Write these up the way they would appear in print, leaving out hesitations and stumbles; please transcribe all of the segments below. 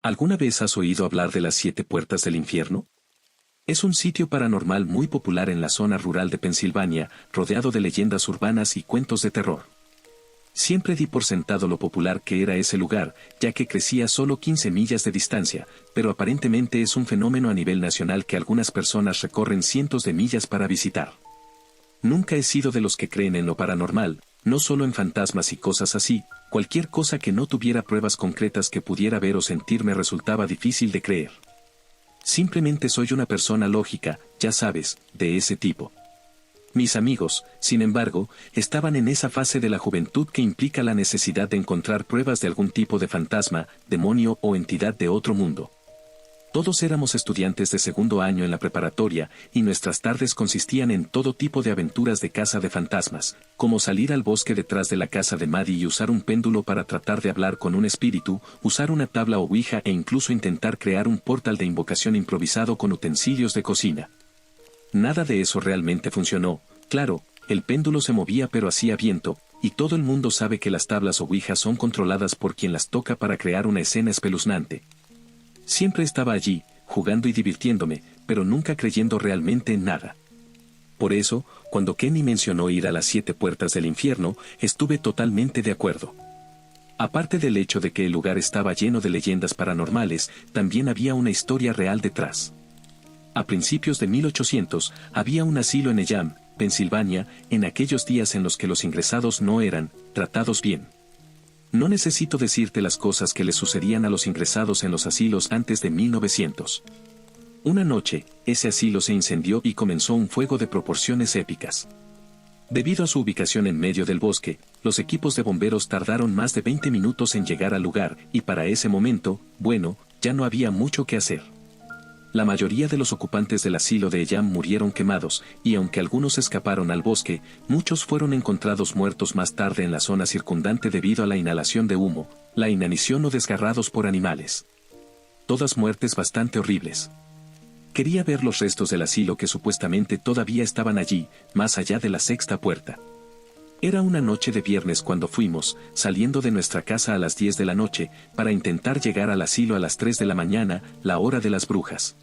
¿Alguna vez has oído hablar de las 7 puertas del infierno? Es un sitio paranormal muy popular en la zona rural de Pensilvania, rodeado de leyendas urbanas y cuentos de terror. Siempre di por sentado lo popular que era ese lugar, ya que crecía solo 15 millas de distancia, pero aparentemente es un fenómeno a nivel nacional que algunas personas recorren cientos de millas para visitar. Nunca he sido de los que creen en lo paranormal, no solo en fantasmas y cosas así, cualquier cosa que no tuviera pruebas concretas que pudiera ver o sentir me resultaba difícil de creer. Simplemente soy una persona lógica, ya sabes, de ese tipo. Mis amigos, sin embargo, estaban en esa fase de la juventud que implica la necesidad de encontrar pruebas de algún tipo de fantasma, demonio o entidad de otro mundo. Todos éramos estudiantes de segundo año en la preparatoria, y nuestras tardes consistían en todo tipo de aventuras de caza de fantasmas, como salir al bosque detrás de la casa de Maddie y usar un péndulo para tratar de hablar con un espíritu, usar una tabla o ouija e incluso intentar crear un portal de invocación improvisado con utensilios de cocina. Nada de eso realmente funcionó, claro, el péndulo se movía pero hacía viento, y todo el mundo sabe que las tablas o ouijas son controladas por quien las toca para crear una escena espeluznante. Siempre estaba allí, jugando y divirtiéndome, pero nunca creyendo realmente en nada. Por eso, cuando Kenny mencionó ir a las 7 puertas del infierno, estuve totalmente de acuerdo. Aparte del hecho de que el lugar estaba lleno de leyendas paranormales, también había una historia real detrás. A principios de 1800, había un asilo en Elham, Pensilvania, en aquellos días en los que los ingresados no eran tratados bien. No necesito decirte las cosas que le sucedían a los ingresados en los asilos antes de 1900. Una noche, ese asilo se incendió y comenzó un fuego de proporciones épicas. Debido a su ubicación en medio del bosque, los equipos de bomberos tardaron más de 20 minutos en llegar al lugar, y para ese momento, bueno, ya no había mucho que hacer. La mayoría de los ocupantes del asilo de Elham murieron quemados, y aunque algunos escaparon al bosque, muchos fueron encontrados muertos más tarde en la zona circundante debido a la inhalación de humo, la inanición o desgarrados por animales. Todas muertes bastante horribles. Quería ver los restos del asilo que supuestamente todavía estaban allí, más allá de la 6ª puerta. Era una noche de viernes cuando fuimos, saliendo de nuestra casa a las 10 de la noche, para intentar llegar al asilo a las 3 de la mañana, la hora de las brujas.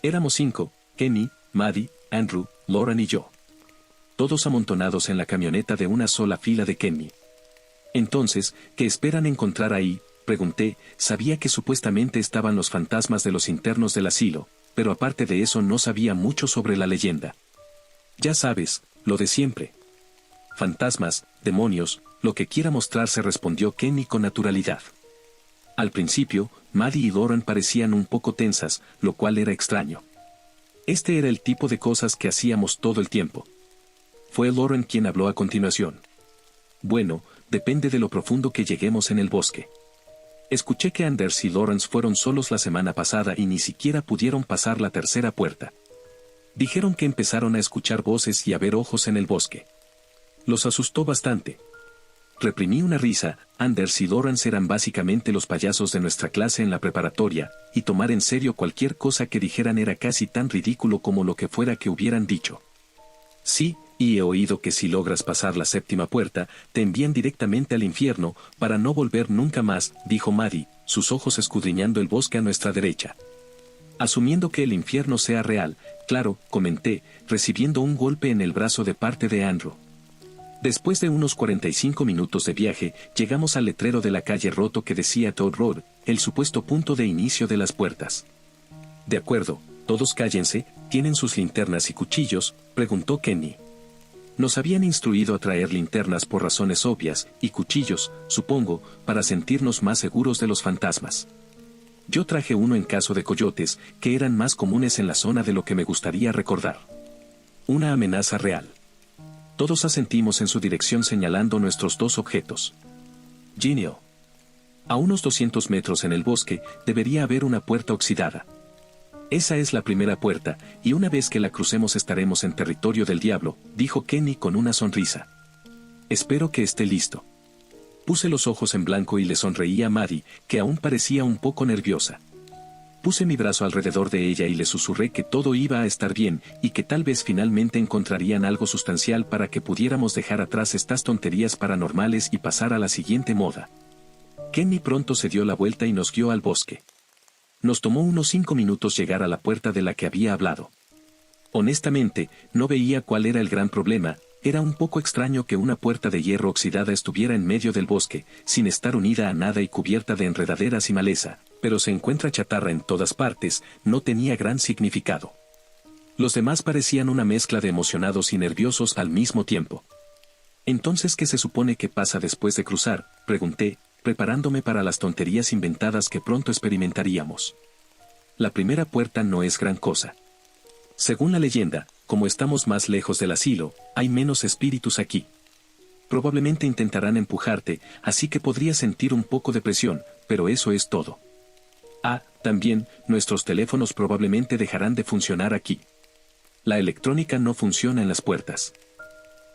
Éramos 5, Kenny, Maddie, Andrew, Lauren y yo. Todos amontonados en la camioneta de una sola fila de Kenny. Entonces, ¿qué esperan encontrar ahí?, pregunté. Sabía que supuestamente estaban los fantasmas de los internos del asilo, pero aparte de eso no sabía mucho sobre la leyenda. Ya sabes, lo de siempre. Fantasmas, demonios, lo que quiera mostrarse, respondió Kenny con naturalidad. Al principio, Maddie y Lauren parecían un poco tensas, lo cual era extraño. Este era el tipo de cosas que hacíamos todo el tiempo. Fue Lauren quien habló a continuación. Bueno, depende de lo profundo que lleguemos en el bosque. Escuché que Anders y Lawrence fueron solos la semana pasada y ni siquiera pudieron pasar la 3ª puerta. Dijeron que empezaron a escuchar voces y a ver ojos en el bosque. Los asustó bastante. Reprimí una risa. Anders y Lawrence eran básicamente los payasos de nuestra clase en la preparatoria, y tomar en serio cualquier cosa que dijeran era casi tan ridículo como lo que fuera que hubieran dicho. Sí, y he oído que si logras pasar la 7ª puerta, te envían directamente al infierno, para no volver nunca más, dijo Maddie, sus ojos escudriñando el bosque a nuestra derecha. Asumiendo que el infierno sea real, claro, comenté, recibiendo un golpe en el brazo de parte de Andrew. Después de unos 45 minutos de viaje, llegamos al letrero de la calle roto que decía Toad Road, el supuesto punto de inicio de las puertas. De acuerdo, todos cállense, ¿tienen sus linternas y cuchillos?, preguntó Kenny. Nos habían instruido a traer linternas por razones obvias, y cuchillos, supongo, para sentirnos más seguros de los fantasmas. Yo traje uno en caso de coyotes, que eran más comunes en la zona de lo que me gustaría recordar. Una amenaza real. Todos asentimos en su dirección señalando nuestros 2 objetos. Genial. A unos 200 metros en el bosque, debería haber una puerta oxidada. Esa es la primera puerta, y una vez que la crucemos estaremos en territorio del diablo, dijo Kenny con una sonrisa. Espero que esté listo. Puse los ojos en blanco y le sonreí a Maddie, que aún parecía un poco nerviosa. Puse mi brazo alrededor de ella y le susurré que todo iba a estar bien, y que tal vez finalmente encontrarían algo sustancial para que pudiéramos dejar atrás estas tonterías paranormales y pasar a la siguiente moda. Kenny pronto se dio la vuelta y nos guió al bosque. Nos tomó unos 5 minutos llegar a la puerta de la que había hablado. Honestamente, no veía cuál era el gran problema. Era un poco extraño que una puerta de hierro oxidada estuviera en medio del bosque, sin estar unida a nada y cubierta de enredaderas y maleza, pero se encuentra chatarra en todas partes, no tenía gran significado. Los demás parecían una mezcla de emocionados y nerviosos al mismo tiempo. «Entonces, ¿qué se supone que pasa después de cruzar?», pregunté, preparándome para las tonterías inventadas que pronto experimentaríamos. La primera puerta no es gran cosa. Según la leyenda, como estamos más lejos del asilo, hay menos espíritus aquí. Probablemente intentarán empujarte, así que podrías sentir un poco de presión, pero eso es todo. Ah, también, nuestros teléfonos probablemente dejarán de funcionar aquí. La electrónica no funciona en las puertas.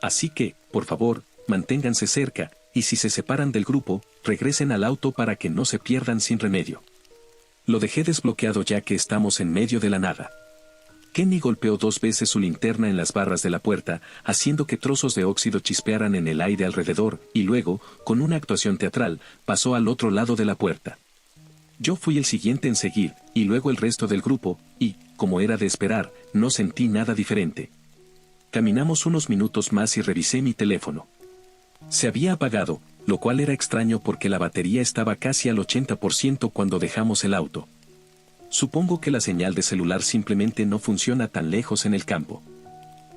Así que, por favor, manténganse cerca, y si se separan del grupo, regresen al auto para que no se pierdan sin remedio. Lo dejé desbloqueado ya que estamos en medio de la nada. Kenny golpeó 2 veces su linterna en las barras de la puerta, haciendo que trozos de óxido chispearan en el aire alrededor, y luego, con una actuación teatral, pasó al otro lado de la puerta. Yo fui el siguiente en seguir, y luego el resto del grupo, y, como era de esperar, no sentí nada diferente. Caminamos unos minutos más y revisé mi teléfono. Se había apagado, lo cual era extraño porque la batería estaba casi al 80% cuando dejamos el auto. Supongo que la señal de celular simplemente no funciona tan lejos en el campo.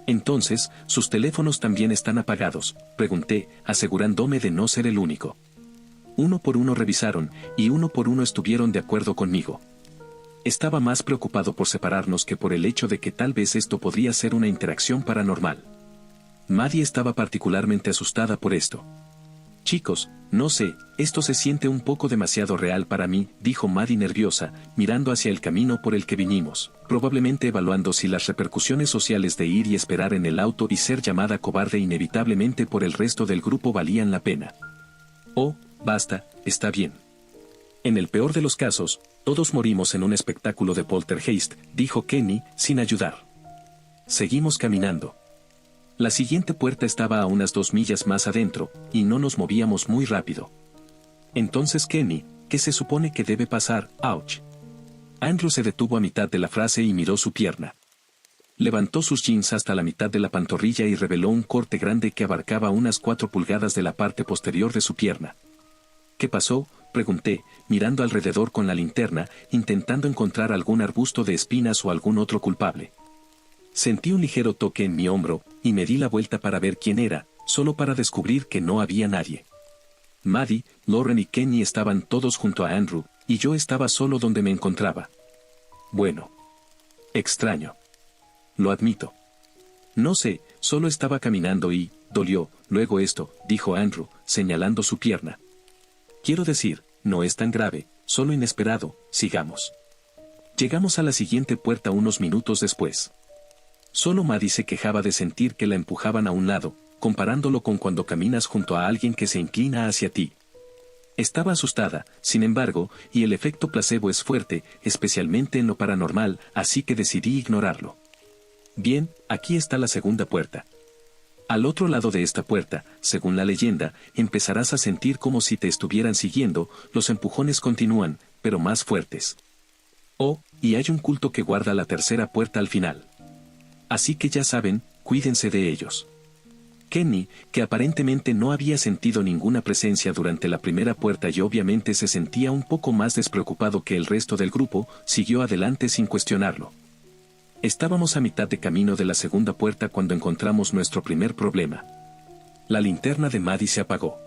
Entonces, ¿sus teléfonos también están apagados?, pregunté, asegurándome de no ser el único. Uno por uno revisaron, y uno por uno estuvieron de acuerdo conmigo. Estaba más preocupado por separarnos que por el hecho de que tal vez esto podría ser una interacción paranormal. Maddie estaba particularmente asustada por esto. «Chicos, no sé, esto se siente un poco demasiado real para mí», dijo Maddie nerviosa, mirando hacia el camino por el que vinimos, probablemente evaluando si las repercusiones sociales de ir y esperar en el auto y ser llamada cobarde inevitablemente por el resto del grupo valían la pena. «Oh, basta, está bien. En el peor de los casos, todos morimos en un espectáculo de poltergeist», dijo Kenny, sin ayudar. Seguimos caminando. La siguiente puerta estaba a unas 2 millas más adentro, y no nos movíamos muy rápido. Entonces Kenny, ¿qué se supone que debe pasar? Ouch. Andrew se detuvo a mitad de la frase y miró su pierna. Levantó sus jeans hasta la mitad de la pantorrilla y reveló un corte grande que abarcaba unas 4 pulgadas de la parte posterior de su pierna. ¿Qué pasó?, pregunté, mirando alrededor con la linterna, intentando encontrar algún arbusto de espinas o algún otro culpable. Sentí un ligero toque en mi hombro, y me di la vuelta para ver quién era, solo para descubrir que no había nadie. Maddie, Lauren y Kenny estaban todos junto a Andrew, y yo estaba solo donde me encontraba. Bueno. Extraño. Lo admito. No sé, solo estaba caminando y, dolió, luego esto, dijo Andrew, señalando su pierna. Quiero decir, no es tan grave, solo inesperado, sigamos. Llegamos a la siguiente puerta unos minutos después. Solo Maddie se quejaba de sentir que la empujaban a un lado, comparándolo con cuando caminas junto a alguien que se inclina hacia ti. Estaba asustada, sin embargo, y el efecto placebo es fuerte, especialmente en lo paranormal, así que decidí ignorarlo. Bien, aquí está la segunda puerta. Al otro lado de esta puerta, según la leyenda, empezarás a sentir como si te estuvieran siguiendo, los empujones continúan, pero más fuertes. Oh, y hay un culto que guarda la tercera puerta al final. Así que ya saben, cuídense de ellos. Kenny, que aparentemente no había sentido ninguna presencia durante la primera puerta y obviamente se sentía un poco más despreocupado que el resto del grupo, siguió adelante sin cuestionarlo. Estábamos a mitad de camino de la segunda puerta cuando encontramos nuestro primer problema. La linterna de Maddie se apagó.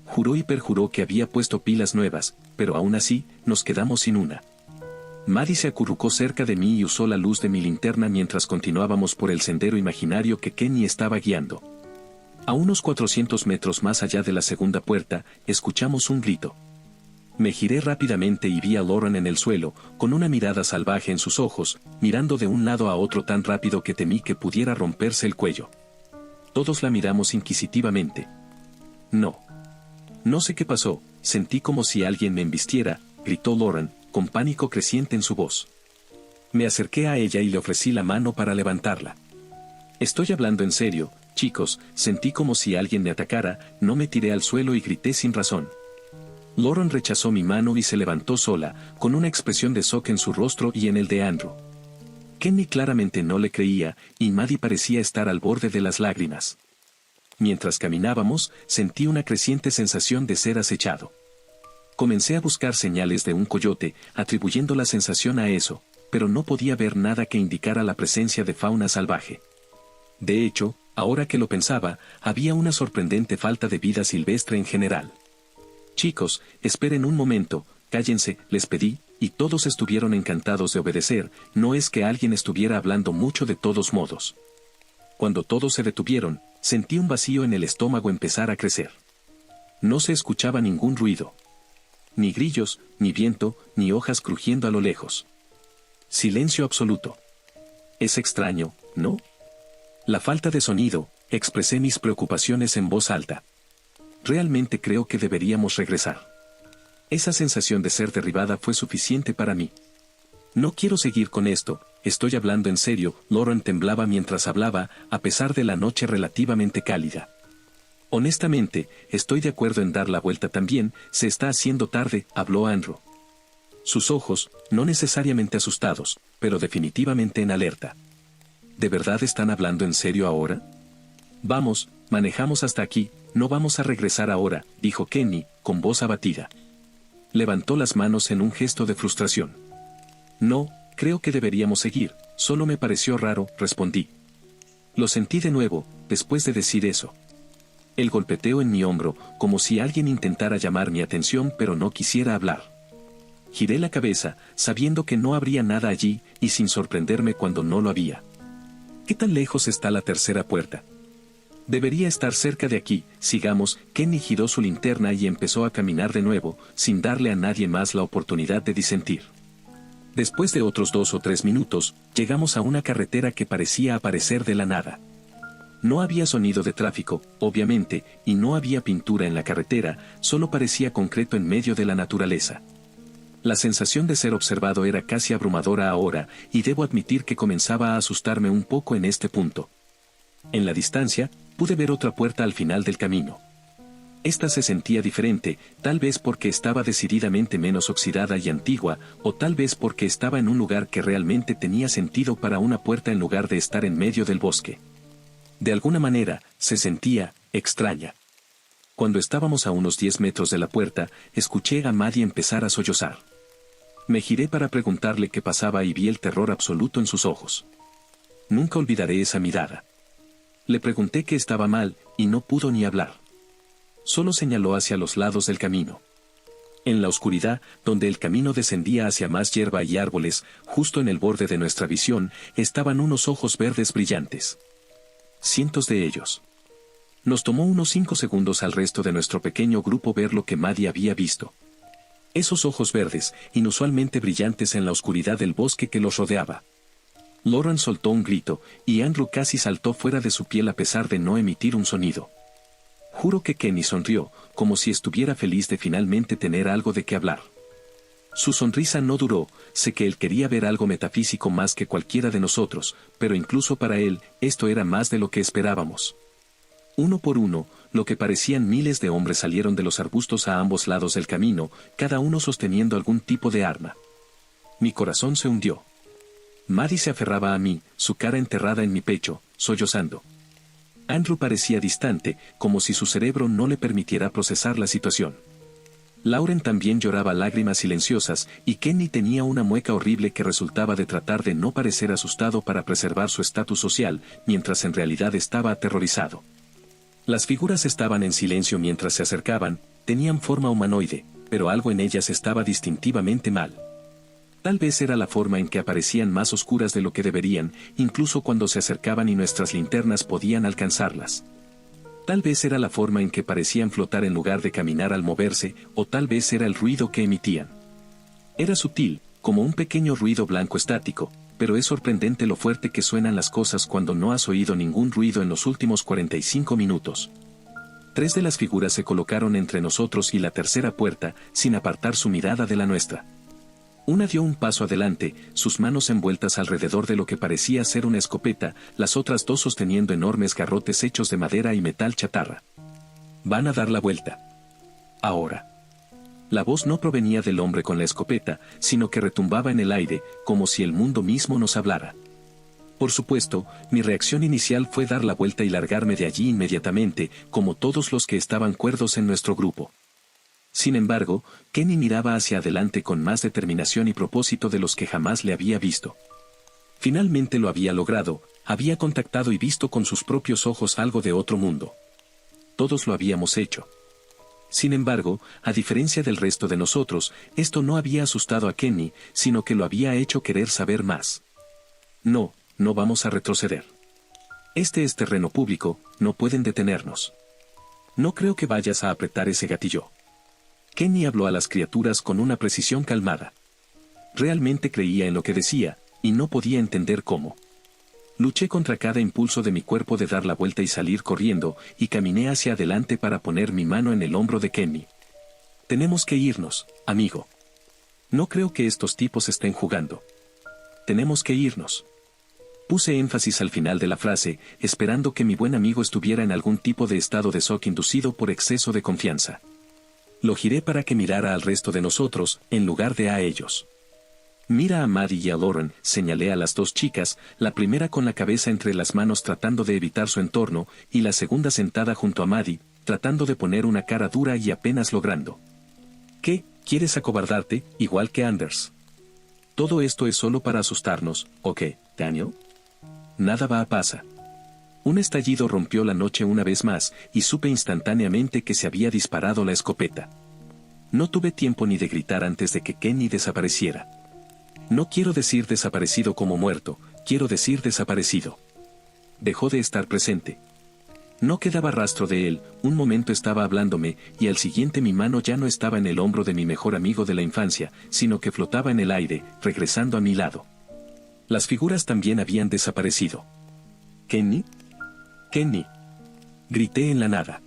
Juró y perjuró que había puesto pilas nuevas, pero aún así, nos quedamos sin una. Maddie se acurrucó cerca de mí y usó la luz de mi linterna mientras continuábamos por el sendero imaginario que Kenny estaba guiando. A unos 400 metros más allá de la segunda puerta, escuchamos un grito. Me giré rápidamente y vi a Lauren en el suelo, con una mirada salvaje en sus ojos, mirando de un lado a otro tan rápido que temí que pudiera romperse el cuello. Todos la miramos inquisitivamente. No. No sé qué pasó, sentí como si alguien me embistiera, gritó Lauren, con pánico creciente en su voz. Me acerqué a ella y le ofrecí la mano para levantarla. Estoy hablando en serio, chicos, sentí como si alguien me atacara, no me tiré al suelo y grité sin razón. Lauren rechazó mi mano y se levantó sola, con una expresión de shock en su rostro y en el de Andrew. Kenny claramente no le creía, y Maddie parecía estar al borde de las lágrimas. Mientras caminábamos, sentí una creciente sensación de ser acechado. Comencé a buscar señales de un coyote, atribuyendo la sensación a eso, pero no podía ver nada que indicara la presencia de fauna salvaje. De hecho, ahora que lo pensaba, había una sorprendente falta de vida silvestre en general. Chicos, esperen un momento, cállense, les pedí, y todos estuvieron encantados de obedecer, no es que alguien estuviera hablando mucho de todos modos. Cuando todos se detuvieron, sentí un vacío en el estómago empezar a crecer. No se escuchaba ningún ruido. Ni grillos, ni viento, ni hojas crujiendo a lo lejos. Silencio absoluto. Es extraño, ¿no? La falta de sonido, expresé mis preocupaciones en voz alta. Realmente creo que deberíamos regresar. Esa sensación de ser derribada fue suficiente para mí. No quiero seguir con esto, estoy hablando en serio. Lauren temblaba mientras hablaba, a pesar de la noche relativamente cálida. Honestamente, estoy de acuerdo en dar la vuelta también, se está haciendo tarde, habló Andrew. Sus ojos, no necesariamente asustados, pero definitivamente en alerta. ¿De verdad están hablando en serio ahora? Vamos, manejamos hasta aquí, no vamos a regresar ahora, dijo Kenny, con voz abatida. Levantó las manos en un gesto de frustración. No, creo que deberíamos seguir, solo me pareció raro, respondí. Lo sentí de nuevo, después de decir eso. El golpeteo en mi hombro, como si alguien intentara llamar mi atención pero no quisiera hablar. Giré la cabeza, sabiendo que no habría nada allí, y sin sorprenderme cuando no lo había. ¿Qué tan lejos está la tercera puerta? Debería estar cerca de aquí, sigamos. Kenny giró su linterna y empezó a caminar de nuevo, sin darle a nadie más la oportunidad de disentir. Después de otros 2 o 3 minutos, llegamos a una carretera que parecía aparecer de la nada. No había sonido de tráfico, obviamente, y no había pintura en la carretera, solo parecía concreto en medio de la naturaleza. La sensación de ser observado era casi abrumadora ahora, y debo admitir que comenzaba a asustarme un poco en este punto. En la distancia, pude ver otra puerta al final del camino. Esta se sentía diferente, tal vez porque estaba decididamente menos oxidada y antigua, o tal vez porque estaba en un lugar que realmente tenía sentido para una puerta en lugar de estar en medio del bosque. De alguna manera, se sentía extraña. Cuando estábamos a unos 10 metros de la puerta, escuché a Maddie empezar a sollozar. Me giré para preguntarle qué pasaba y vi el terror absoluto en sus ojos. Nunca olvidaré esa mirada. Le pregunté qué estaba mal, y no pudo ni hablar. Solo señaló hacia los lados del camino. En la oscuridad, donde el camino descendía hacia más hierba y árboles, justo en el borde de nuestra visión, estaban unos ojos verdes brillantes. Cientos de ellos. Nos tomó unos 5 segundos al resto de nuestro pequeño grupo ver lo que Maddie había visto. Esos ojos verdes, inusualmente brillantes en la oscuridad del bosque que los rodeaba. Lauren soltó un grito, y Andrew casi saltó fuera de su piel a pesar de no emitir un sonido. Juro que Kenny sonrió, como si estuviera feliz de finalmente tener algo de qué hablar. Su sonrisa no duró, sé que él quería ver algo metafísico más que cualquiera de nosotros, pero incluso para él, esto era más de lo que esperábamos. Uno por uno, lo que parecían miles de hombres salieron de los arbustos a ambos lados del camino, cada uno sosteniendo algún tipo de arma. Mi corazón se hundió. Maddie se aferraba a mí, su cara enterrada en mi pecho, sollozando. Andrew parecía distante, como si su cerebro no le permitiera procesar la situación. Lauren también lloraba lágrimas silenciosas, y Kenny tenía una mueca horrible que resultaba de tratar de no parecer asustado para preservar su estatus social, mientras en realidad estaba aterrorizado. Las figuras estaban en silencio mientras se acercaban, tenían forma humanoide, pero algo en ellas estaba distintivamente mal. Tal vez era la forma en que aparecían más oscuras de lo que deberían, incluso cuando se acercaban y nuestras linternas podían alcanzarlas. Tal vez era la forma en que parecían flotar en lugar de caminar al moverse, o tal vez era el ruido que emitían. Era sutil, como un pequeño ruido blanco estático, pero es sorprendente lo fuerte que suenan las cosas cuando no has oído ningún ruido en los últimos 45 minutos. 3 de las figuras se colocaron entre nosotros y la tercera puerta, sin apartar su mirada de la nuestra. Una dio un paso adelante, sus manos envueltas alrededor de lo que parecía ser una escopeta, las otras 2 sosteniendo enormes garrotes hechos de madera y metal chatarra. Van a dar la vuelta. Ahora. La voz no provenía del hombre con la escopeta, sino que retumbaba en el aire, como si el mundo mismo nos hablara. Por supuesto, mi reacción inicial fue dar la vuelta y largarme de allí inmediatamente, como todos los que estaban cuerdos en nuestro grupo. Sin embargo, Kenny miraba hacia adelante con más determinación y propósito de los que jamás le había visto. Finalmente lo había logrado, había contactado y visto con sus propios ojos algo de otro mundo. Todos lo habíamos hecho. Sin embargo, a diferencia del resto de nosotros, esto no había asustado a Kenny, sino que lo había hecho querer saber más. No vamos a retroceder. Este es terreno público, no pueden detenernos. No creo que vayas a apretar ese gatillo. Kenny habló a las criaturas con una precisión calmada. Realmente creía en lo que decía, y no podía entender cómo. Luché contra cada impulso de mi cuerpo de dar la vuelta y salir corriendo, y caminé hacia adelante para poner mi mano en el hombro de Kenny. Tenemos que irnos, amigo. No creo que estos tipos estén jugando. Tenemos que irnos. Puse énfasis al final de la frase, esperando que mi buen amigo estuviera en algún tipo de estado de shock inducido por exceso de confianza. Lo giré para que mirara al resto de nosotros, en lugar de a ellos. Mira a Maddie y a Lauren, señalé a las dos chicas, la primera con la cabeza entre las manos tratando de evitar su entorno, y la segunda sentada junto a Maddie, tratando de poner una cara dura y apenas logrando. ¿Qué? ¿Quieres acobardarte, igual que Anders? ¿Todo esto es solo para asustarnos, o qué, Daniel? Nada va a pasar. Un estallido rompió la noche una vez más, y supe instantáneamente que se había disparado la escopeta. No tuve tiempo ni de gritar antes de que Kenny desapareciera. No quiero decir desaparecido como muerto, quiero decir desaparecido. Dejó de estar presente. No quedaba rastro de él, un momento estaba hablándome, y al siguiente mi mano ya no estaba en el hombro de mi mejor amigo de la infancia, sino que flotaba en el aire, regresando a mi lado. Las figuras también habían desaparecido. ¿Kenny? ¡Kenny! Grité en la nada.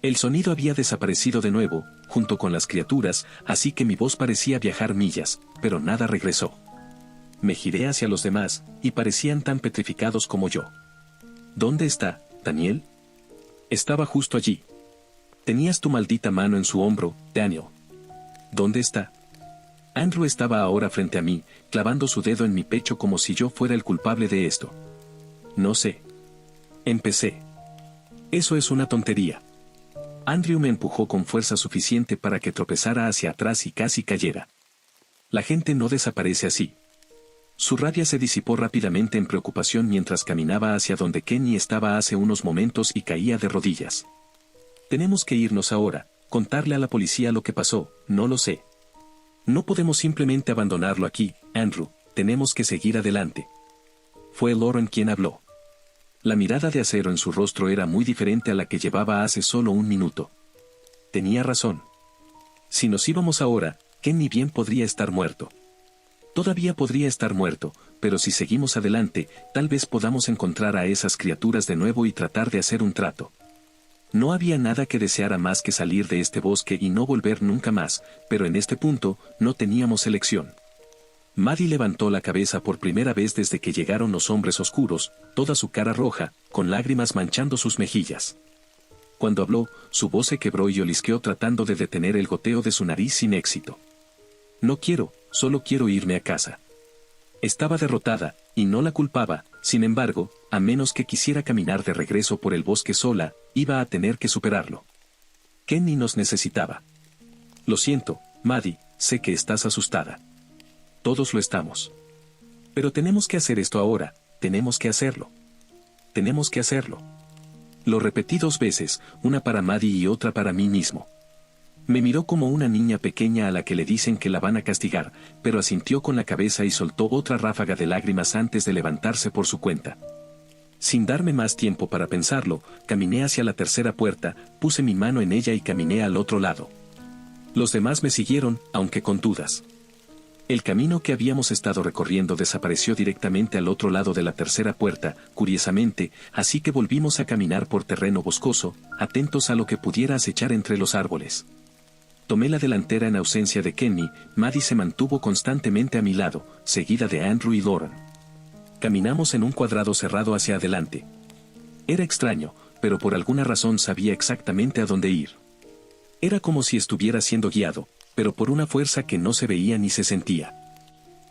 El sonido había desaparecido de nuevo, junto con las criaturas, así que mi voz parecía viajar millas, pero nada regresó. Me giré hacia los demás, y parecían tan petrificados como yo. ¿Dónde está, Daniel? Estaba justo allí. Tenías tu maldita mano en su hombro, Daniel. ¿Dónde está? Andrew estaba ahora frente a mí, clavando su dedo en mi pecho como si yo fuera el culpable de esto. No sé. Empecé. Eso es una tontería. Andrew me empujó con fuerza suficiente para que tropezara hacia atrás y casi cayera. La gente no desaparece así. Su rabia se disipó rápidamente en preocupación mientras caminaba hacia donde Kenny estaba hace unos momentos y caía de rodillas. Tenemos que irnos ahora, contarle a la policía lo que pasó, no lo sé. No podemos simplemente abandonarlo aquí, Andrew, tenemos que seguir adelante. Fue Lauren quien habló. La mirada de acero en su rostro era muy diferente a la que llevaba hace solo un minuto. Tenía razón. Si nos íbamos ahora, Kenny bien podría estar muerto. Todavía podría estar muerto, pero si seguimos adelante, tal vez podamos encontrar a esas criaturas de nuevo y tratar de hacer un trato. No había nada que deseara más que salir de este bosque y no volver nunca más, pero en este punto, no teníamos elección. Maddie levantó la cabeza por primera vez desde que llegaron los hombres oscuros, toda su cara roja, con lágrimas manchando sus mejillas. Cuando habló, su voz se quebró y olisqueó tratando de detener el goteo de su nariz sin éxito. No quiero, solo quiero irme a casa. Estaba derrotada, y no la culpaba, sin embargo, a menos que quisiera caminar de regreso por el bosque sola, iba a tener que superarlo. Kenny nos necesitaba. Lo siento, Maddie, sé que estás asustada. Todos lo estamos. Pero tenemos que hacer esto ahora, tenemos que hacerlo. Tenemos que hacerlo. Lo repetí 2 veces, una para Maddie y otra para mí mismo. Me miró como una niña pequeña a la que le dicen que la van a castigar, pero asintió con la cabeza y soltó otra ráfaga de lágrimas antes de levantarse por su cuenta. Sin darme más tiempo para pensarlo, caminé hacia la tercera puerta, puse mi mano en ella y caminé al otro lado. Los demás me siguieron, aunque con dudas. El camino que habíamos estado recorriendo desapareció directamente al otro lado de la tercera puerta, curiosamente, así que volvimos a caminar por terreno boscoso, atentos a lo que pudiera acechar entre los árboles. Tomé la delantera en ausencia de Kenny, Maddie se mantuvo constantemente a mi lado, seguida de Andrew y Lauren. Caminamos en un cuadrado cerrado hacia adelante. Era extraño, pero por alguna razón sabía exactamente a dónde ir. Era como si estuviera siendo guiado, pero por una fuerza que no se veía ni se sentía.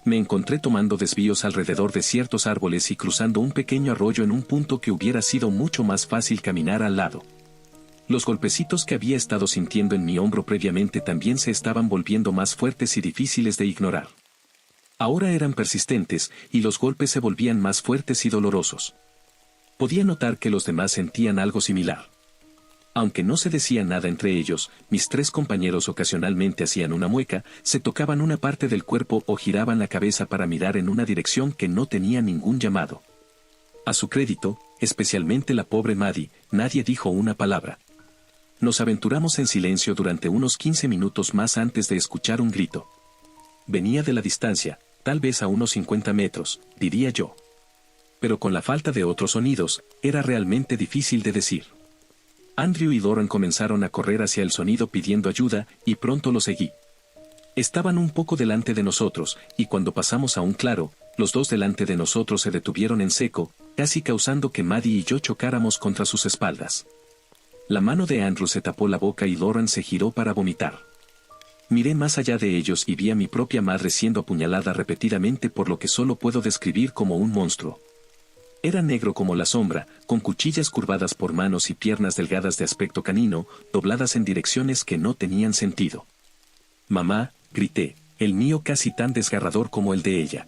Me encontré tomando desvíos alrededor de ciertos árboles y cruzando un pequeño arroyo en un punto que hubiera sido mucho más fácil caminar al lado. Los golpecitos que había estado sintiendo en mi hombro previamente también se estaban volviendo más fuertes y difíciles de ignorar. Ahora eran persistentes, y los golpes se volvían más fuertes y dolorosos. Podía notar que los demás sentían algo similar. Aunque no se decía nada entre ellos, mis 3 compañeros ocasionalmente hacían una mueca, se tocaban una parte del cuerpo o giraban la cabeza para mirar en una dirección que no tenía ningún llamado. A su crédito, especialmente la pobre Maddie, nadie dijo una palabra. Nos aventuramos en silencio durante unos 15 minutos más antes de escuchar un grito. Venía de la distancia, tal vez a unos 50 metros, diría yo. Pero con la falta de otros sonidos, era realmente difícil de decir. Andrew y Doran comenzaron a correr hacia el sonido pidiendo ayuda, y pronto lo seguí. Estaban un poco delante de nosotros, y cuando pasamos a un claro, los 2 delante de nosotros se detuvieron en seco, casi causando que Maddie y yo chocáramos contra sus espaldas. La mano de Andrew se tapó la boca y Doran se giró para vomitar. Miré más allá de ellos y vi a mi propia madre siendo apuñalada repetidamente por lo que solo puedo describir como un monstruo. Era negro como la sombra, con cuchillas curvadas por manos y piernas delgadas de aspecto canino, dobladas en direcciones que no tenían sentido. «Mamá», grité, el mío casi tan desgarrador como el de ella.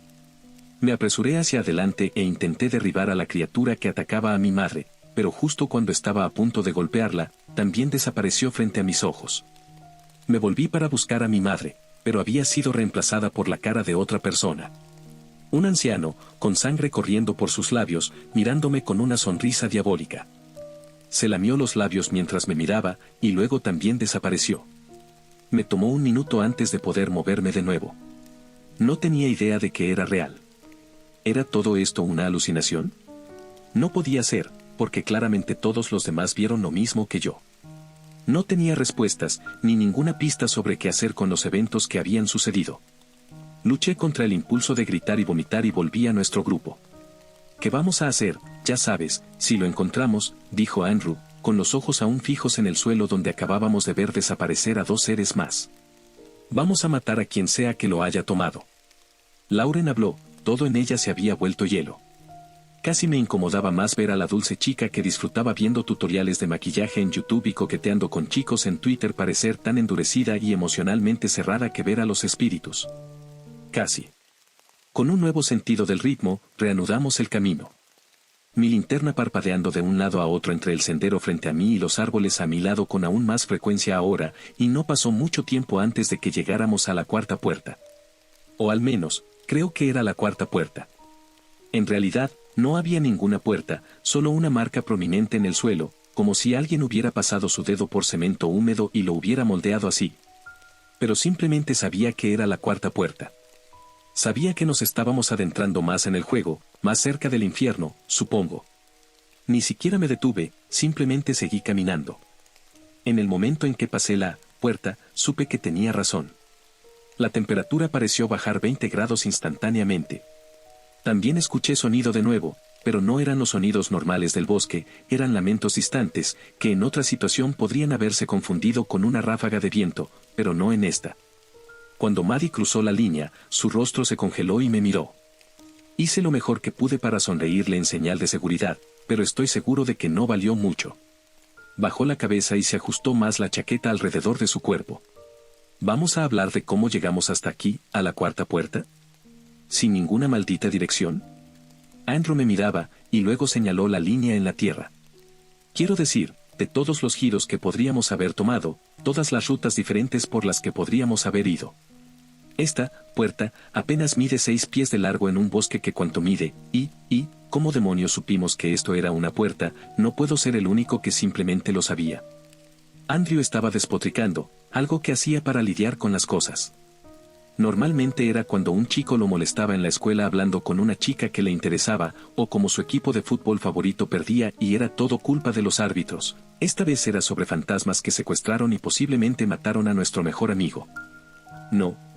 Me apresuré hacia adelante e intenté derribar a la criatura que atacaba a mi madre, pero justo cuando estaba a punto de golpearla, también desapareció frente a mis ojos. Me volví para buscar a mi madre, pero había sido reemplazada por la cara de otra persona. Un anciano, con sangre corriendo por sus labios, mirándome con una sonrisa diabólica. Se lamió los labios mientras me miraba, y luego también desapareció. Me tomó un minuto antes de poder moverme de nuevo. No tenía idea de que era real. ¿Era todo esto una alucinación? No podía ser, porque claramente todos los demás vieron lo mismo que yo. No tenía respuestas, ni ninguna pista sobre qué hacer con los eventos que habían sucedido. Luché contra el impulso de gritar y vomitar y volví a nuestro grupo. ¿Qué vamos a hacer? Ya sabes, si lo encontramos, dijo Andrew, con los ojos aún fijos en el suelo donde acabábamos de ver desaparecer a 2 seres más. Vamos a matar a quien sea que lo haya tomado. Lauren habló, todo en ella se había vuelto hielo. Casi me incomodaba más ver a la dulce chica que disfrutaba viendo tutoriales de maquillaje en YouTube y coqueteando con chicos en Twitter parecer tan endurecida y emocionalmente cerrada que ver a los espíritus. Casi. Con un nuevo sentido del ritmo, reanudamos el camino. Mi linterna parpadeando de un lado a otro entre el sendero frente a mí y los árboles a mi lado con aún más frecuencia ahora, y no pasó mucho tiempo antes de que llegáramos a la 4ª puerta. O al menos, creo que era la 4ª puerta. En realidad, no había ninguna puerta, solo una marca prominente en el suelo, como si alguien hubiera pasado su dedo por cemento húmedo y lo hubiera moldeado así. Pero simplemente sabía que era la 4ª puerta. Sabía que nos estábamos adentrando más en el juego, más cerca del infierno, supongo. Ni siquiera me detuve, simplemente seguí caminando. En el momento en que pasé la puerta, supe que tenía razón. La temperatura pareció bajar 20 grados instantáneamente. También escuché sonido de nuevo, pero no eran los sonidos normales del bosque, eran lamentos distantes, que en otra situación podrían haberse confundido con una ráfaga de viento, pero no en esta. Cuando Maddie cruzó la línea, su rostro se congeló y me miró. Hice lo mejor que pude para sonreírle en señal de seguridad, pero estoy seguro de que no valió mucho. Bajó la cabeza y se ajustó más la chaqueta alrededor de su cuerpo. ¿Vamos a hablar de cómo llegamos hasta aquí, a la 4ª puerta? ¿Sin ninguna maldita dirección? Andrew me miraba, y luego señaló la línea en la tierra. Quiero decir, de todos los giros que podríamos haber tomado, todas las rutas diferentes por las que podríamos haber ido. Esta puerta apenas mide 6 pies de largo en un bosque que cuanto mide, ¿cómo demonios supimos que esto era una puerta? No puedo ser el único que simplemente lo sabía. Andrew estaba despotricando, algo que hacía para lidiar con las cosas. Normalmente era cuando un chico lo molestaba en la escuela hablando con una chica que le interesaba, o como su equipo de fútbol favorito perdía y era todo culpa de los árbitros. Esta vez era sobre fantasmas que secuestraron y posiblemente mataron a nuestro mejor amigo.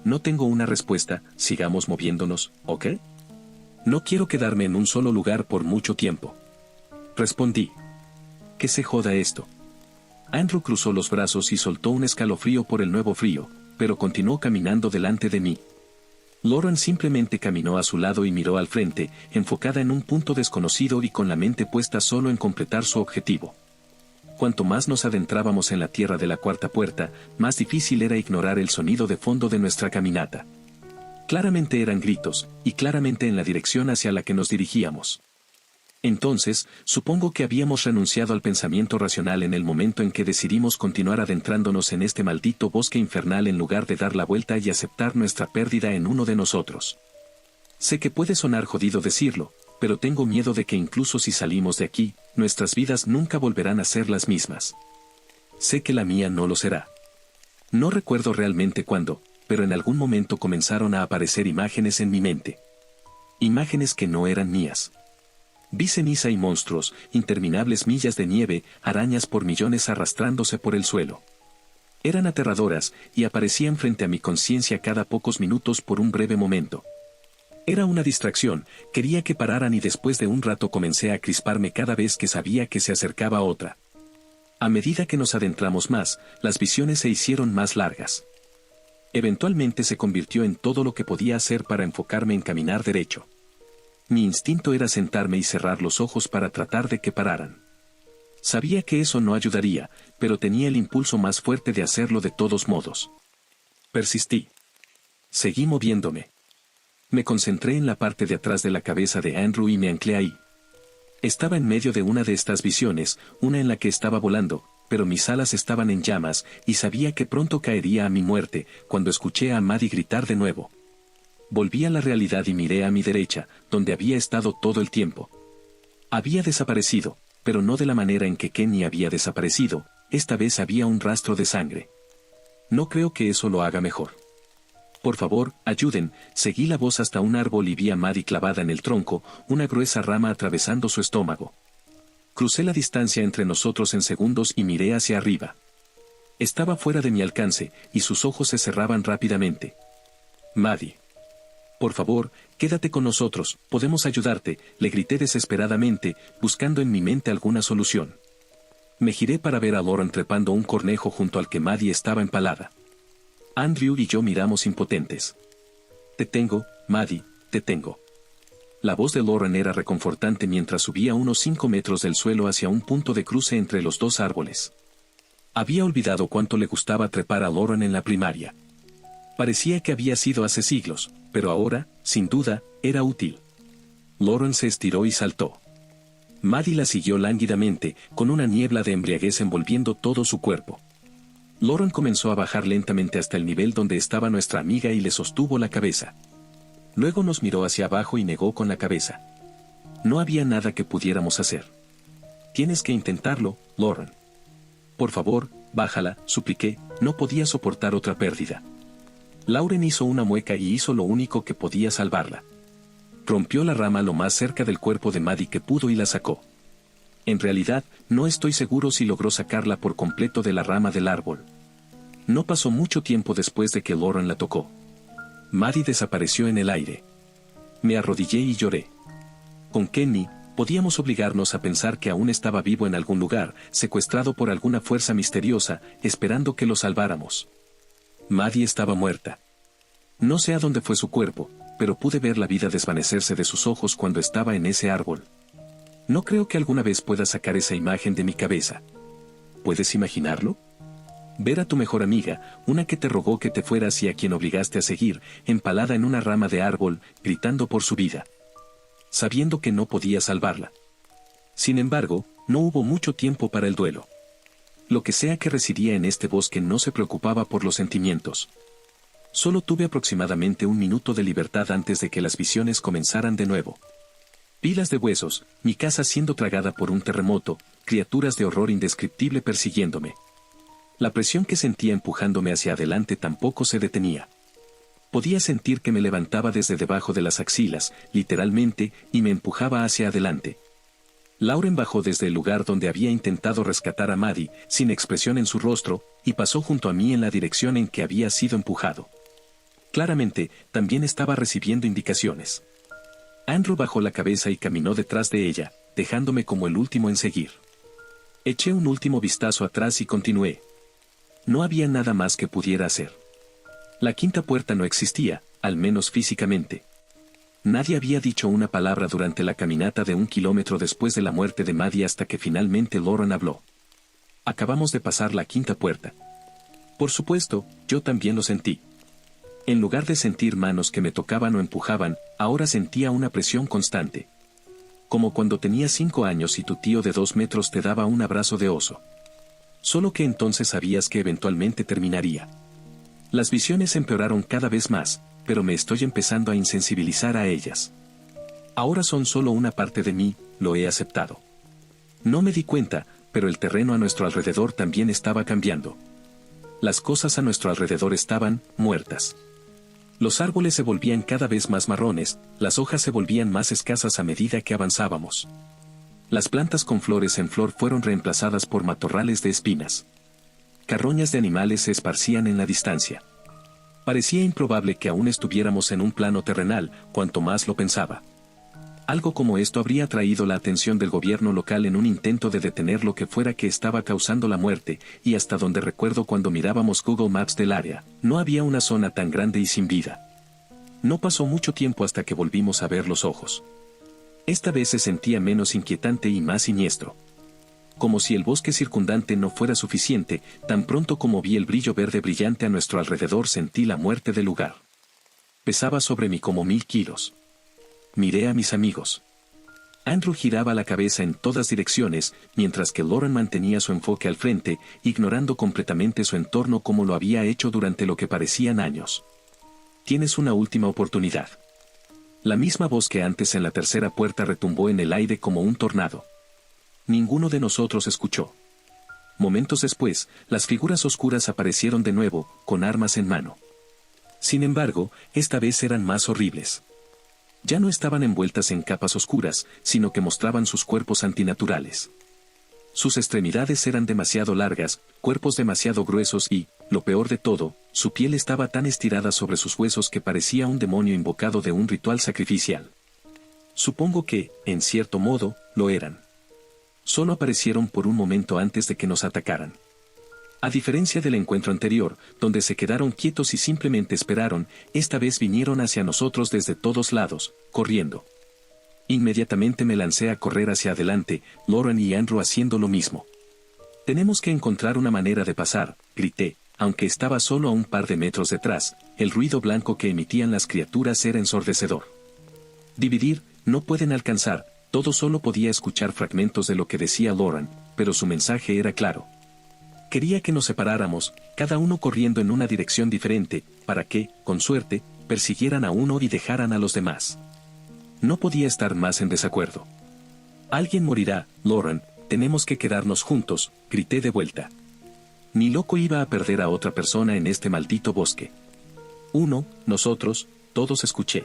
No tengo una respuesta, sigamos moviéndonos, ¿ok? No quiero quedarme en un solo lugar por mucho tiempo. Respondí. Que se joda esto. Andrew cruzó los brazos y soltó un escalofrío por el nuevo frío, pero continuó caminando delante de mí. Lauren simplemente caminó a su lado y miró al frente, enfocada en un punto desconocido y con la mente puesta solo en completar su objetivo. Cuanto más nos adentrábamos en la tierra de la cuarta puerta, más difícil era ignorar el sonido de fondo de nuestra caminata. Claramente eran gritos, y claramente en la dirección hacia la que nos dirigíamos. Entonces, supongo que habíamos renunciado al pensamiento racional en el momento en que decidimos continuar adentrándonos en este maldito bosque infernal en lugar de dar la vuelta y aceptar nuestra pérdida en uno de nosotros. Sé que puede sonar jodido decirlo, pero tengo miedo de que incluso si salimos de aquí, nuestras vidas nunca volverán a ser las mismas. Sé que la mía no lo será. No recuerdo realmente cuándo, pero en algún momento comenzaron a aparecer imágenes en mi mente. Imágenes que no eran mías. Vi ceniza y monstruos, interminables millas de nieve, arañas por millones arrastrándose por el suelo. Eran aterradoras, y aparecían frente a mi conciencia cada pocos minutos por un breve momento. Era una distracción, quería que pararan y después de un rato comencé a crisparme cada vez que sabía que se acercaba otra. A medida que nos adentramos más, las visiones se hicieron más largas. Eventualmente se convirtió en todo lo que podía hacer para enfocarme en caminar derecho. Mi instinto era sentarme y cerrar los ojos para tratar de que pararan. Sabía que eso no ayudaría, pero tenía el impulso más fuerte de hacerlo de todos modos. Persistí. Seguí moviéndome. Me concentré en la parte de atrás de la cabeza de Andrew y me anclé ahí. Estaba en medio de una de estas visiones, una en la que estaba volando, pero mis alas estaban en llamas, y sabía que pronto caería a mi muerte, cuando escuché a Maddie gritar de nuevo. Volví a la realidad y miré a mi derecha, donde había estado todo el tiempo. Había desaparecido, pero no de la manera en que Kenny había desaparecido, esta vez había un rastro de sangre. No creo que eso lo haga mejor. Por favor, ayuden, seguí la voz hasta un árbol y vi a Maddie clavada en el tronco, una gruesa rama atravesando su estómago. Crucé la distancia entre nosotros en segundos y miré hacia arriba. Estaba fuera de mi alcance, y sus ojos se cerraban rápidamente. Maddie. Por favor, quédate con nosotros, podemos ayudarte, le grité desesperadamente, buscando en mi mente alguna solución. Me giré para ver a Lauren trepando un cornejo junto al que Maddie estaba empalada. Andrew y yo miramos impotentes. Te tengo, Maddie, te tengo. La voz de Lauren era reconfortante mientras subía unos 5 metros del suelo hacia un punto de cruce entre los dos árboles. Había olvidado cuánto le gustaba trepar a Lauren en la primaria. Parecía que había sido hace siglos, pero ahora, sin duda, era útil. Lauren se estiró y saltó. Maddie la siguió lánguidamente, con una niebla de embriaguez envolviendo todo su cuerpo. Lauren comenzó a bajar lentamente hasta el nivel donde estaba nuestra amiga y le sostuvo la cabeza. Luego nos miró hacia abajo y negó con la cabeza. No había nada que pudiéramos hacer. Tienes que intentarlo, Lauren. Por favor, bájala, supliqué, no podía soportar otra pérdida. Lauren hizo una mueca y hizo lo único que podía salvarla. Rompió la rama lo más cerca del cuerpo de Maddie que pudo y la sacó. En realidad, no estoy seguro si logró sacarla por completo de la rama del árbol. No pasó mucho tiempo después de que Lauren la tocó. Maddie desapareció en el aire. Me arrodillé y lloré. Con Kenny, podíamos obligarnos a pensar que aún estaba vivo en algún lugar, secuestrado por alguna fuerza misteriosa, esperando que lo salváramos. Maddie estaba muerta. No sé a dónde fue su cuerpo, pero pude ver la vida desvanecerse de sus ojos cuando estaba en ese árbol. No creo que alguna vez pueda sacar esa imagen de mi cabeza. ¿Puedes imaginarlo? Ver a tu mejor amiga, una que te rogó que te fueras y a quien obligaste a seguir, empalada en una rama de árbol, gritando por su vida. Sabiendo que no podía salvarla. Sin embargo, no hubo mucho tiempo para el duelo. Lo que sea que residía en este bosque no se preocupaba por los sentimientos. Solo tuve aproximadamente un minuto de libertad antes de que las visiones comenzaran de nuevo. Pilas de huesos, mi casa siendo tragada por un terremoto, criaturas de horror indescriptible persiguiéndome. La presión que sentía empujándome hacia adelante tampoco se detenía. Podía sentir que me levantaba desde debajo de las axilas, literalmente, y me empujaba hacia adelante. Lauren bajó desde el lugar donde había intentado rescatar a Maddie, sin expresión en su rostro, y pasó junto a mí en la dirección en que había sido empujado. Claramente, también estaba recibiendo indicaciones. Andrew bajó la cabeza y caminó detrás de ella, dejándome como el último en seguir. Eché un último vistazo atrás y continué. No había nada más que pudiera hacer. La quinta puerta no existía, al menos físicamente. Nadie había dicho una palabra durante la caminata de 1 kilómetro después de la muerte de Maddie hasta que finalmente Lauren habló. Acabamos de pasar la quinta puerta. Por supuesto, yo también lo sentí. En lugar de sentir manos que me tocaban o empujaban, ahora sentía una presión constante. Como cuando tenías 5 años y tu tío de 2 metros te daba un abrazo de oso. Solo que entonces sabías que eventualmente terminaría. Las visiones empeoraron cada vez más, pero me estoy empezando a insensibilizar a ellas. Ahora son solo una parte de mí, lo he aceptado. No me di cuenta, pero el terreno a nuestro alrededor también estaba cambiando. Las cosas a nuestro alrededor estaban muertas. Los árboles se volvían cada vez más marrones, las hojas se volvían más escasas a medida que avanzábamos. Las plantas con flores en flor fueron reemplazadas por matorrales de espinas. Carroñas de animales se esparcían en la distancia. Parecía improbable que aún estuviéramos en un plano terrenal, cuanto más lo pensaba. Algo como esto habría atraído la atención del gobierno local en un intento de detener lo que fuera que estaba causando la muerte, y hasta donde recuerdo cuando mirábamos Google Maps del área, no había una zona tan grande y sin vida. No pasó mucho tiempo hasta que volvimos a ver los ojos. Esta vez se sentía menos inquietante y más siniestro. Como si el bosque circundante no fuera suficiente, tan pronto como vi el brillo verde brillante a nuestro alrededor sentí la muerte del lugar. Pesaba sobre mí como 1000 kilos. Miré a mis amigos. Andrew giraba la cabeza en todas direcciones, mientras que Lauren mantenía su enfoque al frente, ignorando completamente su entorno como lo había hecho durante lo que parecían años. Tienes una última oportunidad. La misma voz que antes en la tercera puerta retumbó en el aire como un tornado. Ninguno de nosotros escuchó. Momentos después, las figuras oscuras aparecieron de nuevo, con armas en mano. Sin embargo, esta vez eran más horribles. Ya no estaban envueltas en capas oscuras, sino que mostraban sus cuerpos antinaturales. Sus extremidades eran demasiado largas, cuerpos demasiado gruesos y, lo peor de todo, su piel estaba tan estirada sobre sus huesos que parecía un demonio invocado de un ritual sacrificial. Supongo que, en cierto modo, lo eran. Solo aparecieron por un momento antes de que nos atacaran. A diferencia del encuentro anterior, donde se quedaron quietos y simplemente esperaron, esta vez vinieron hacia nosotros desde todos lados, corriendo. Inmediatamente me lancé a correr hacia adelante, Lauren y Andrew haciendo lo mismo. Tenemos que encontrar una manera de pasar, grité, aunque estaba solo a un par de metros detrás, el ruido blanco que emitían las criaturas era ensordecedor. Dividir, no pueden alcanzar, todo solo podía escuchar fragmentos de lo que decía Lauren, pero su mensaje era claro. Quería que nos separáramos, cada uno corriendo en una dirección diferente, para que, con suerte, persiguieran a uno y dejaran a los demás. No podía estar más en desacuerdo. Alguien morirá, Lauren, tenemos que quedarnos juntos, grité de vuelta. Ni loco iba a perder a otra persona en este maldito bosque. Nosotros, todos escuché.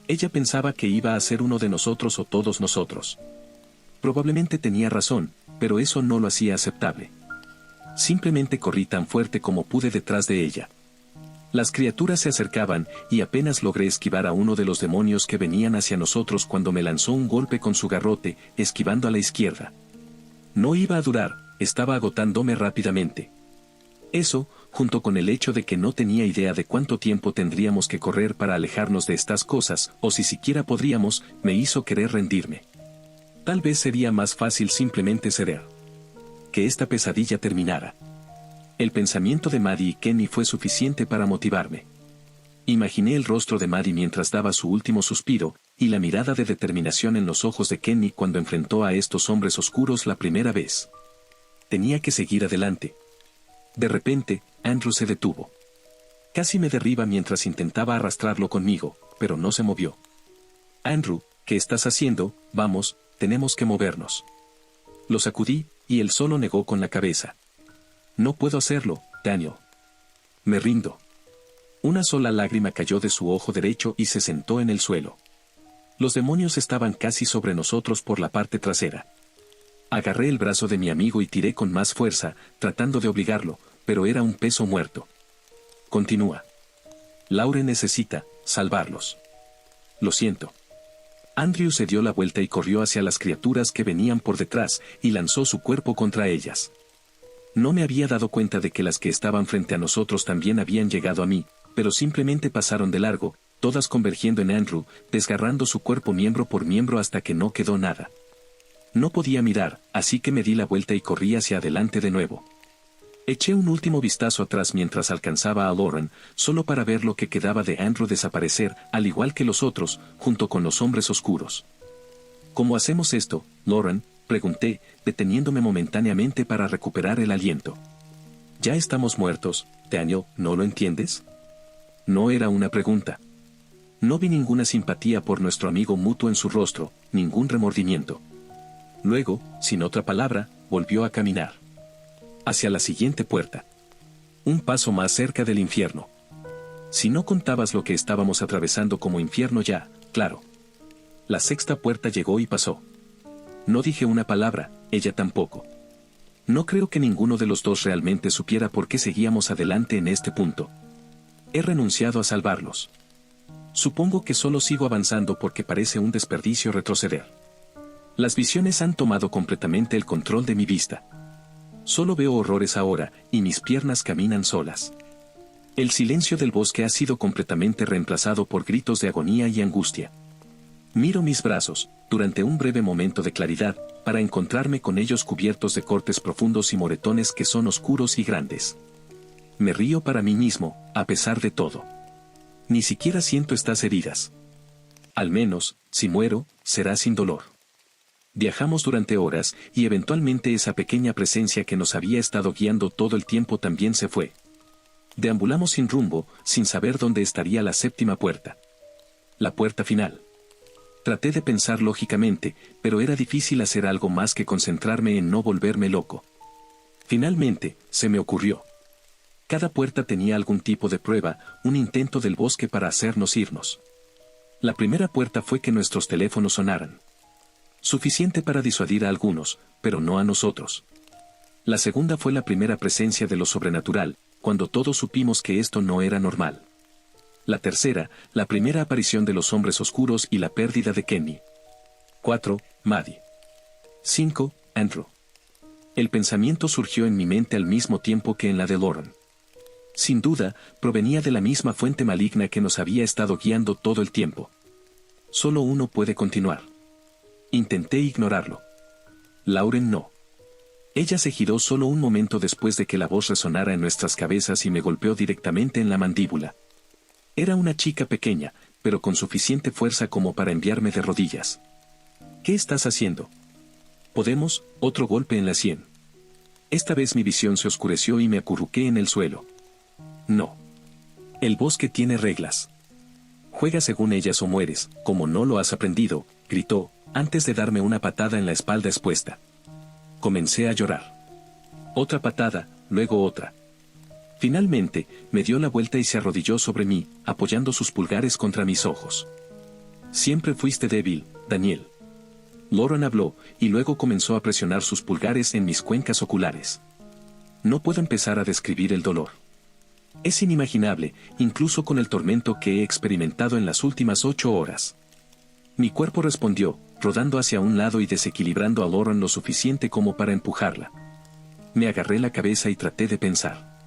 Ella pensaba que iba a ser uno de nosotros o todos nosotros. Probablemente tenía razón, pero eso no lo hacía aceptable. Simplemente corrí tan fuerte como pude detrás de ella. Las criaturas se acercaban, y apenas logré esquivar a uno de los demonios que venían hacia nosotros cuando me lanzó un golpe con su garrote, esquivando a la izquierda. No iba a durar, estaba agotándome rápidamente. Eso, junto con el hecho de que no tenía idea de cuánto tiempo tendríamos que correr para alejarnos de estas cosas, o si siquiera podríamos, me hizo querer rendirme. Tal vez sería más fácil simplemente ceder. Que esta pesadilla terminara. El pensamiento de Maddie y Kenny fue suficiente para motivarme. Imaginé el rostro de Maddie mientras daba su último suspiro, y la mirada de determinación en los ojos de Kenny cuando enfrentó a estos hombres oscuros la primera vez. Tenía que seguir adelante. De repente, Andrew se detuvo. Casi me derriba mientras intentaba arrastrarlo conmigo, pero no se movió. Andrew, ¿qué estás haciendo? Vamos, tenemos que movernos. Lo sacudí, y él solo negó con la cabeza. No puedo hacerlo, Daniel. Me rindo. Una sola lágrima cayó de su ojo derecho y se sentó en el suelo. Los demonios estaban casi sobre nosotros por la parte trasera. Agarré el brazo de mi amigo y tiré con más fuerza, tratando de obligarlo, pero era un peso muerto. Continúa. Lauren necesita salvarlos. Lo siento. Andrew se dio la vuelta y corrió hacia las criaturas que venían por detrás, y lanzó su cuerpo contra ellas. No me había dado cuenta de que las que estaban frente a nosotros también habían llegado a mí, pero simplemente pasaron de largo, todas convergiendo en Andrew, desgarrando su cuerpo miembro por miembro hasta que no quedó nada. No podía mirar, así que me di la vuelta y corrí hacia adelante de nuevo. Eché un último vistazo atrás mientras alcanzaba a Lauren, solo para ver lo que quedaba de Andrew desaparecer, al igual que los otros, junto con los hombres oscuros. ¿Cómo hacemos esto, Lauren?, pregunté, deteniéndome momentáneamente para recuperar el aliento. Ya estamos muertos, Daniel, ¿no lo entiendes? No era una pregunta. No vi ninguna simpatía por nuestro amigo mutuo en su rostro, ningún remordimiento. Luego, sin otra palabra, volvió a caminar hacia la siguiente puerta. Un paso más cerca del infierno. Si no contabas lo que estábamos atravesando como infierno ya, claro. La sexta puerta llegó y pasó. No dije una palabra, ella tampoco. No creo que ninguno de los dos realmente supiera por qué seguíamos adelante en este punto. He renunciado a salvarlos. Supongo que solo sigo avanzando porque parece un desperdicio retroceder. Las visiones han tomado completamente el control de mi vista. Solo veo horrores ahora, y mis piernas caminan solas. El silencio del bosque ha sido completamente reemplazado por gritos de agonía y angustia. Miro mis brazos, durante un breve momento de claridad, para encontrarme con ellos cubiertos de cortes profundos y moretones que son oscuros y grandes. Me río para mí mismo, a pesar de todo. Ni siquiera siento estas heridas. Al menos, si muero, será sin dolor. Viajamos durante horas, y eventualmente esa pequeña presencia que nos había estado guiando todo el tiempo también se fue. Deambulamos sin rumbo, sin saber dónde estaría la séptima puerta. La puerta final. Traté de pensar lógicamente, pero era difícil hacer algo más que concentrarme en no volverme loco. Finalmente, se me ocurrió. Cada puerta tenía algún tipo de prueba, un intento del bosque para hacernos irnos. La primera puerta fue que nuestros teléfonos sonaran. Suficiente para disuadir a algunos, pero no a nosotros. La segunda fue la primera presencia de lo sobrenatural, cuando todos supimos que esto no era normal. La tercera, la primera aparición de los hombres oscuros y la pérdida de Kenny. 4. Maddie. 5. Andrew. El pensamiento surgió en mi mente al mismo tiempo que en la de Lauren. Sin duda, provenía de la misma fuente maligna que nos había estado guiando todo el tiempo. Solo uno puede continuar. Intenté ignorarlo. Lauren no. Ella se giró solo un momento después de que la voz resonara en nuestras cabezas y me golpeó directamente en la mandíbula. Era una chica pequeña, pero con suficiente fuerza como para enviarme de rodillas. ¿Qué estás haciendo? Podemos, otro golpe en la sien. Esta vez mi visión se oscureció y me acurruqué en el suelo. No. El bosque tiene reglas. Juega según ellas o mueres, como no lo has aprendido, gritó, antes de darme una patada en la espalda expuesta. Comencé a llorar. Otra patada, luego otra. Finalmente, me dio la vuelta y se arrodilló sobre mí, apoyando sus pulgares contra mis ojos. Siempre fuiste débil, Daniel. Lauren habló, y luego comenzó a presionar sus pulgares en mis cuencas oculares. No puedo empezar a describir el dolor. Es inimaginable, incluso con el tormento que he experimentado en las últimas 8 horas. Mi cuerpo respondió, rodando hacia un lado y desequilibrando a Lauren lo suficiente como para empujarla. Me agarré la cabeza y traté de pensar.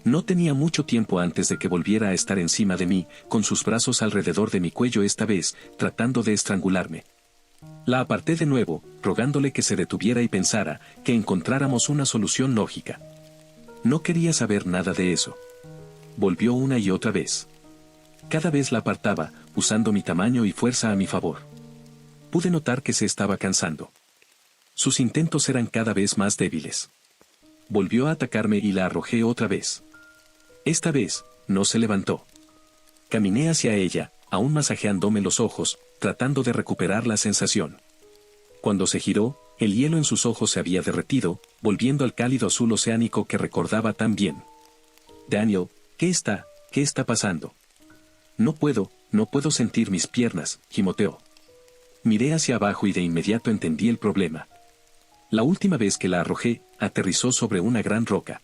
No tenía mucho tiempo antes de que volviera a estar encima de mí, con sus brazos alrededor de mi cuello esta vez, tratando de estrangularme. La aparté de nuevo, rogándole que se detuviera y pensara, que encontráramos una solución lógica. No quería saber nada de eso. Volvió una y otra vez. Cada vez la apartaba, usando mi tamaño y fuerza a mi favor. Pude notar que se estaba cansando. Sus intentos eran cada vez más débiles. Volvió a atacarme y la arrojé otra vez. Esta vez, no se levantó. Caminé hacia ella, aún masajeándome los ojos, tratando de recuperar la sensación. Cuando se giró, el hielo en sus ojos se había derretido, volviendo al cálido azul oceánico que recordaba tan bien. Daniel, ¿qué está pasando? No puedo sentir mis piernas, gimoteó. Miré hacia abajo y de inmediato entendí el problema. La última vez que la arrojé, aterrizó sobre una gran roca.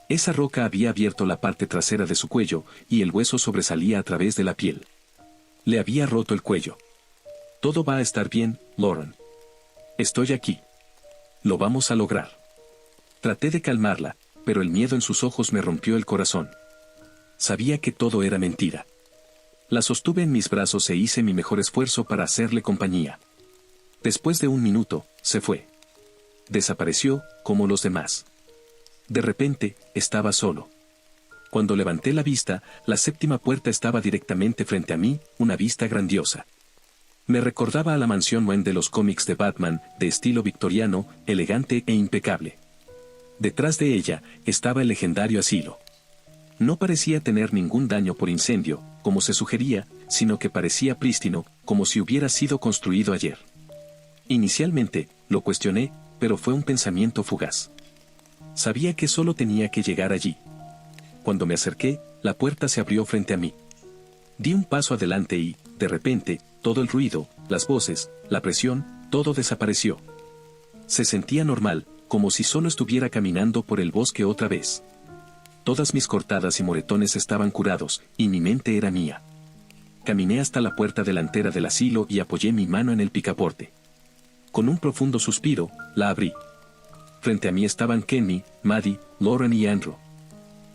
Esa roca había abierto la parte trasera de su cuello, y el hueso sobresalía a través de la piel. Le había roto el cuello. Todo va a estar bien, Lauren. Estoy aquí. Lo vamos a lograr. Traté de calmarla, pero el miedo en sus ojos me rompió el corazón. Sabía que todo era mentira. La sostuve en mis brazos e hice mi mejor esfuerzo para hacerle compañía. Después de un minuto, se fue. Desapareció, como los demás. De repente, estaba solo. Cuando levanté la vista, la séptima puerta estaba directamente frente a mí, una vista grandiosa. Me recordaba a la mansión Wayne de los cómics de Batman, de estilo victoriano, elegante e impecable. Detrás de ella, estaba el legendario asilo. No parecía tener ningún daño por incendio, como se sugería, sino que parecía prístino, como si hubiera sido construido ayer. Inicialmente, lo cuestioné, pero fue un pensamiento fugaz. Sabía que solo tenía que llegar allí. Cuando me acerqué, la puerta se abrió frente a mí. Di un paso adelante y, de repente, todo el ruido, las voces, la presión, todo desapareció. Se sentía normal, como si solo estuviera caminando por el bosque otra vez. Todas mis cortadas y moretones estaban curados, y mi mente era mía. Caminé hasta la puerta delantera del asilo y apoyé mi mano en el picaporte. Con un profundo suspiro, la abrí. Frente a mí estaban Kenny, Maddie, Lauren y Andrew.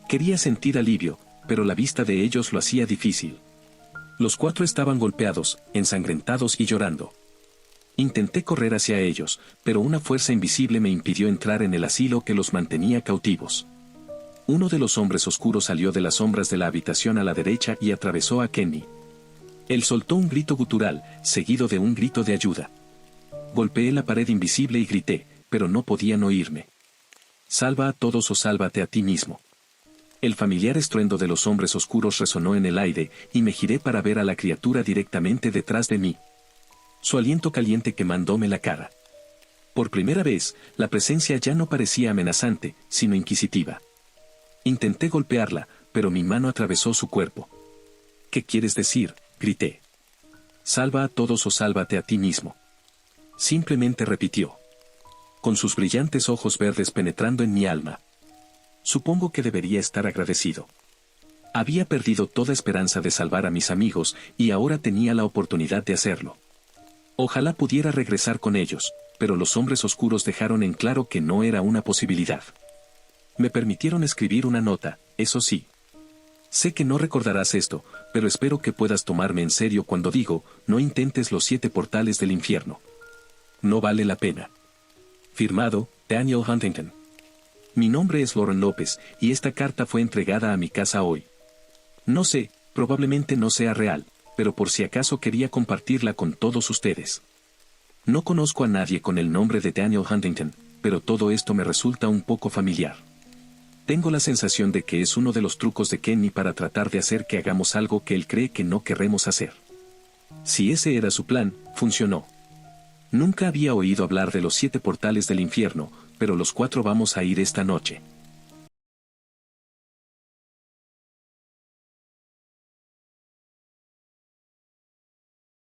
Quería sentir alivio, pero la vista de ellos lo hacía difícil. Los cuatro estaban golpeados, ensangrentados y llorando. Intenté correr hacia ellos, pero una fuerza invisible me impidió entrar en el asilo que los mantenía cautivos. Uno de los hombres oscuros salió de las sombras de la habitación a la derecha y atravesó a Kenny. Él soltó un grito gutural, seguido de un grito de ayuda. Golpeé la pared invisible y grité, pero no podían oírme. Salva a todos o sálvate a ti mismo. El familiar estruendo de los hombres oscuros resonó en el aire, y me giré para ver a la criatura directamente detrás de mí. Su aliento caliente quemándome la cara. Por primera vez, la presencia ya no parecía amenazante, sino inquisitiva. Intenté golpearla, pero mi mano atravesó su cuerpo. ¿Qué quieres decir?, grité. Salva a todos o sálvate a ti mismo. Simplemente repitió. Con sus brillantes ojos verdes penetrando en mi alma. Supongo que debería estar agradecido. Había perdido toda esperanza de salvar a mis amigos, y ahora tenía la oportunidad de hacerlo. Ojalá pudiera regresar con ellos, pero los hombres oscuros dejaron en claro que no era una posibilidad. Me permitieron escribir una nota, eso sí. Sé que no recordarás esto, pero espero que puedas tomarme en serio cuando digo, no intentes los 7 portales del infierno. No vale la pena. Firmado, Daniel Huntington. Mi nombre es Lauren López, y esta carta fue entregada a mi casa hoy. No sé, probablemente no sea real, pero por si acaso quería compartirla con todos ustedes. No conozco a nadie con el nombre de Daniel Huntington, pero todo esto me resulta un poco familiar. Tengo la sensación de que es uno de los trucos de Kenny para tratar de hacer que hagamos algo que él cree que no querremos hacer. Si ese era su plan, funcionó. Nunca había oído hablar de los 7 portales del infierno, pero los 4 vamos a ir esta noche.